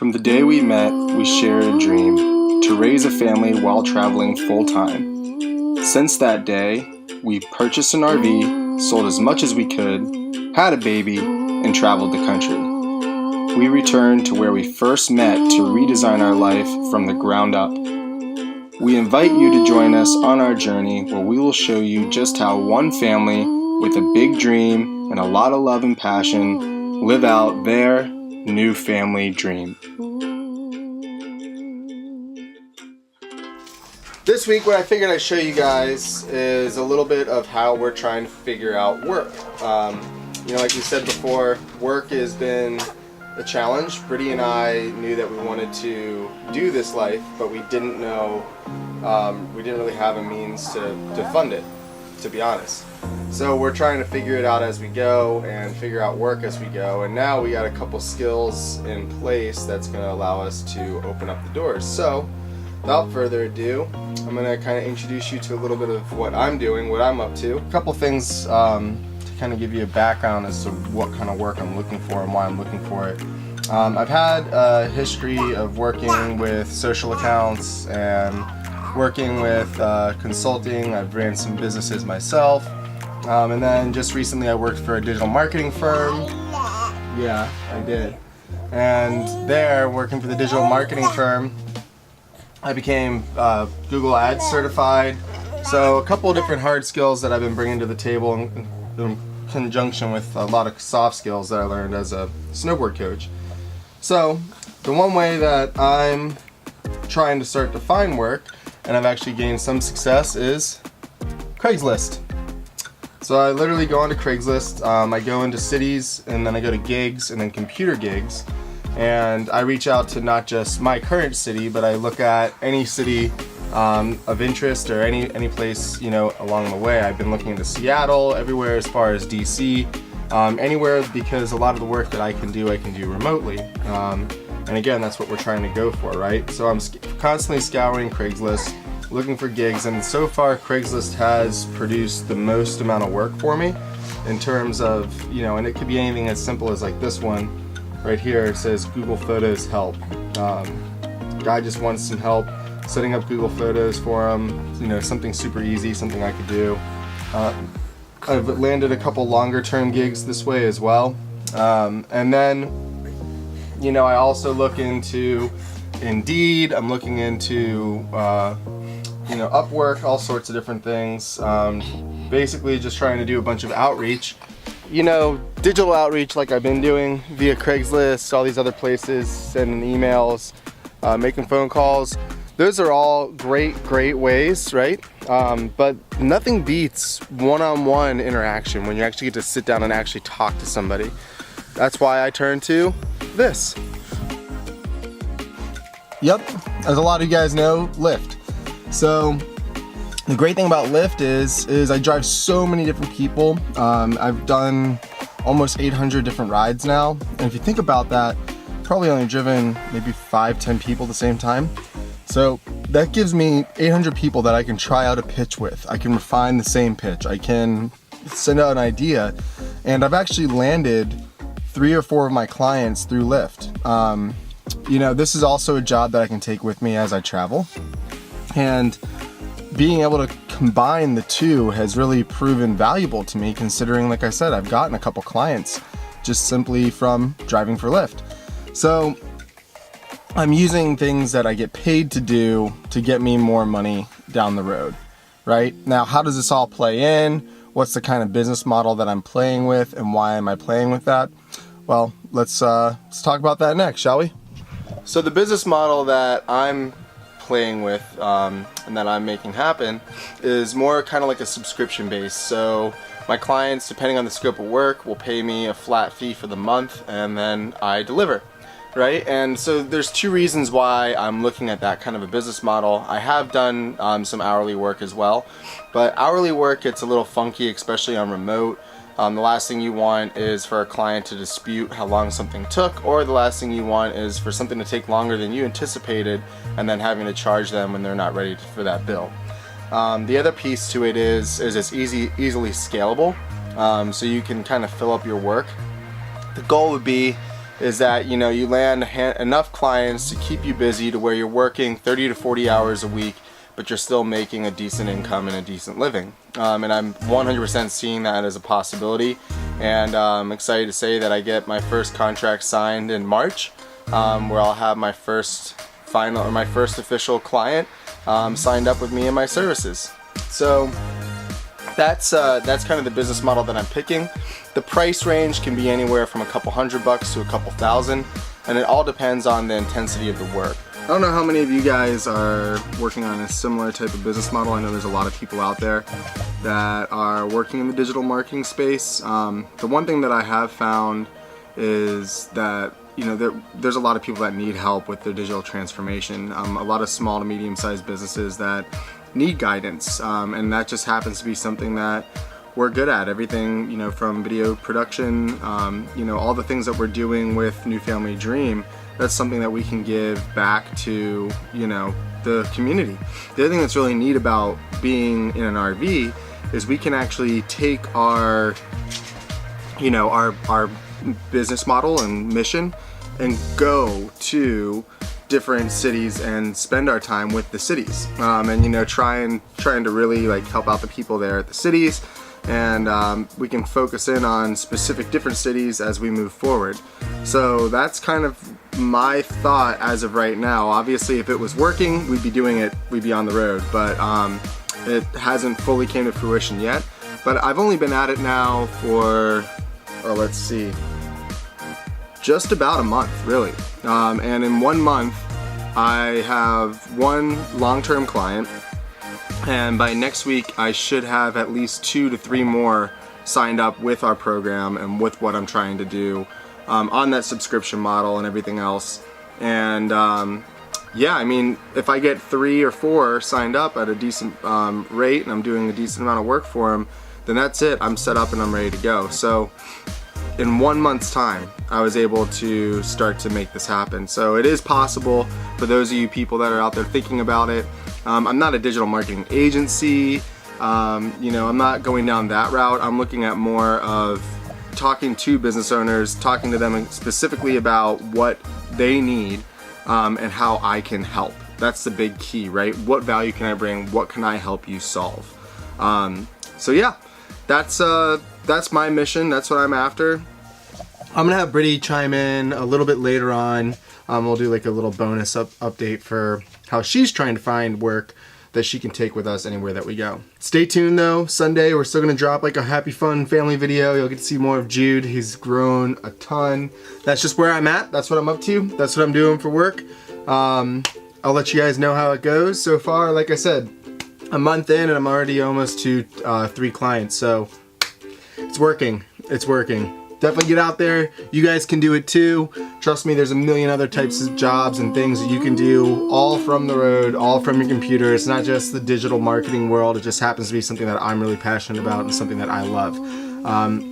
From the day we met, we shared a dream to raise a family while traveling full-time. Since that day, we purchased an RV, sold as much as we could, had a baby, and traveled the country. We returned to where we first met to redesign our life from the ground up. We invite you to join us on our journey where we will show you just how one family with a big dream and a lot of love and passion live out their new family dream. This week what I figured I'd show you guys is a little bit of how we're trying to figure out work. Like we said before, work has been a challenge. Britty and I knew that we wanted to do this life, but we didn't know, we didn't really have a means to fund it, to be honest. So we're trying to figure it out as we go and figure out work as we go, and now we got a couple skills in place that's going to allow us to open up the doors. So without further ado, I'm going to kind of introduce you to a little bit of what I'm doing, what I'm up to. A couple things to kind of give you a background as to what kind of work I'm looking for and why I'm looking for it. I've had a history of working with social accounts and working with consulting. I've ran some businesses myself. And then just recently I worked for a digital marketing firm. Yeah, I did. And there, working for the digital marketing firm, I became Google Ads certified. So a couple of different hard skills that I've been bringing to the table in conjunction with a lot of soft skills that I learned as a snowboard coach. So the one way that I'm trying to start to find work, and I've actually gained some success, is Craigslist. So I literally go onto Craigslist, I go into cities, and then I go to gigs, and then computer gigs, and I reach out to not just my current city, but I look at any city of interest or any place, along the way. I've been looking into Seattle, everywhere as far as DC, anywhere, because a lot of the work that I can do remotely. And again, that's what we're trying to go for, right? So I'm constantly scouring Craigslist, looking for gigs, and so far Craigslist has produced the most amount of work for me in terms of, and it could be anything as simple as like this one right here. It says Google Photos help. Guy just wants some help setting up Google Photos for him, something super easy, something I could do. I've landed a couple longer term gigs this way as well. And then, I also look into Indeed, I'm looking into Upwork, all sorts of different things. Basically just trying to do a bunch of outreach. Digital outreach like I've been doing via Craigslist, all these other places, sending emails, making phone calls. Those are all great ways, right? But nothing beats one-on-one interaction when you actually get to sit down and actually talk to somebody. That's why I turn to this. Yep, as a lot of you guys know, Lyft. So the great thing about Lyft is I drive so many different people. I've done almost 800 different rides now. And if you think about that, probably only driven maybe 5-10 people at the same time. So that gives me 800 people that I can try out a pitch with. I can refine the same pitch. I can send out an idea. And I've actually landed 3 or 4 of my clients through Lyft. This is also a job that I can take with me as I travel. And being able to combine the two has really proven valuable to me, considering, like I said, I've gotten a couple clients just simply from driving for Lyft. So I'm using things that I get paid to do to get me more money down the road, right? Now, how does this all play in? What's the kind of business model that I'm playing with, and why am I playing with that? Well, let's talk about that next, shall we? So the business model that I'm playing with and that I'm making happen is more kind of like a subscription base. So my clients, depending on the scope of work, will pay me a flat fee for the month, and then I deliver. Right? And so there's 2 reasons why I'm looking at that kind of a business model. I have done some hourly work as well, but hourly work gets a little funky, especially on remote. The last thing you want is for a client to dispute how long something took, or the last thing you want is for something to take longer than you anticipated and then having to charge them when they're not ready for that bill. The other piece to it is it's easily scalable, so you can kind of fill up your work. The goal would be is that, you know, you land enough clients to keep you busy to where you're working 30 to 40 hours a week, but you're still making a decent income and a decent living. And I'm 100% seeing that as a possibility, and I'm excited to say that I get my first contract signed in March, where I'll have my first official client signed up with me and my services. So that's kind of the business model that I'm picking. The price range can be anywhere from a couple $100 to a couple thousand, and it all depends on the intensity of the work. I don't know how many of you guys are working on a similar type of business model. I know there's a lot of people out there that are working in the digital marketing space. The one thing that I have found is that, you know, there's a lot of people that need help with their digital transformation. A lot of small to medium-sized businesses that need guidance, and that just happens to be something that we're good at. Everything, you know, from video production, you know, all the things that we're doing with New Family Dream, that's something that we can give back to, you know, the community. The other thing that's really neat about being in an RV is we can actually take our, you know, our business model and mission and go to different cities and spend our time with the cities, and, you know, trying to really like help out the people there at the cities, and we can focus in on specific different cities as we move forward. So that's kind of my thought as of right now. Obviously, if it was working, we'd be doing it, we'd be on the road, but it hasn't fully came to fruition yet. But I've only been at it now for, let's see, just about a month, really. And in 1 month, I have one long-term client, and by next week I should have at least 2 to 3 more signed up with our program and with what I'm trying to do on that subscription model and everything else. And yeah, I mean, if I get 3 or 4 signed up at a decent rate and I'm doing a decent amount of work for them, then that's it. I'm set up and I'm ready to go. So in 1 month's time, I was able to start to make this happen. So it is possible for those of you people that are out there thinking about it. I'm not a digital marketing agency. You know, I'm not going down that route. I'm looking at more of talking to business owners, talking to them specifically about what they need and how I can help. That's the big key, right? What value can I bring? What can I help you solve? So yeah, that's my mission. That's what I'm after. I'm gonna have Britty chime in a little bit later on. We'll do like a little bonus update for how she's trying to find work that she can take with us anywhere that we go. Stay tuned though. Sunday we're still gonna drop like a happy fun family video. You'll get to see more of Jude. He's grown a ton. That's just where I'm at. That's what I'm up to. That's what I'm doing for work. I'll let you guys know how it goes. So far, like I said, a month in and I'm already almost to 3 clients. So it's working. It's working. Definitely get out there. You guys can do it too. Trust me, there's a million other types of jobs and things that you can do all from the road, all from your computer. It's not just the digital marketing world. It just happens to be something that I'm really passionate about and something that I love.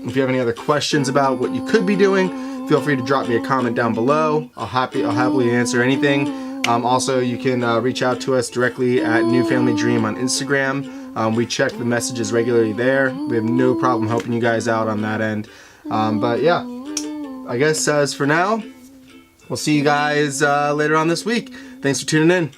If you have any other questions about what you could be doing, feel free to drop me a comment down below. I'll happily answer anything. Also, you can reach out to us directly at New Family Dream on Instagram. We check the messages regularly there. We have no problem helping you guys out on that end. But yeah, I guess as for now, we'll see you guys later on this week. Thanks for tuning in.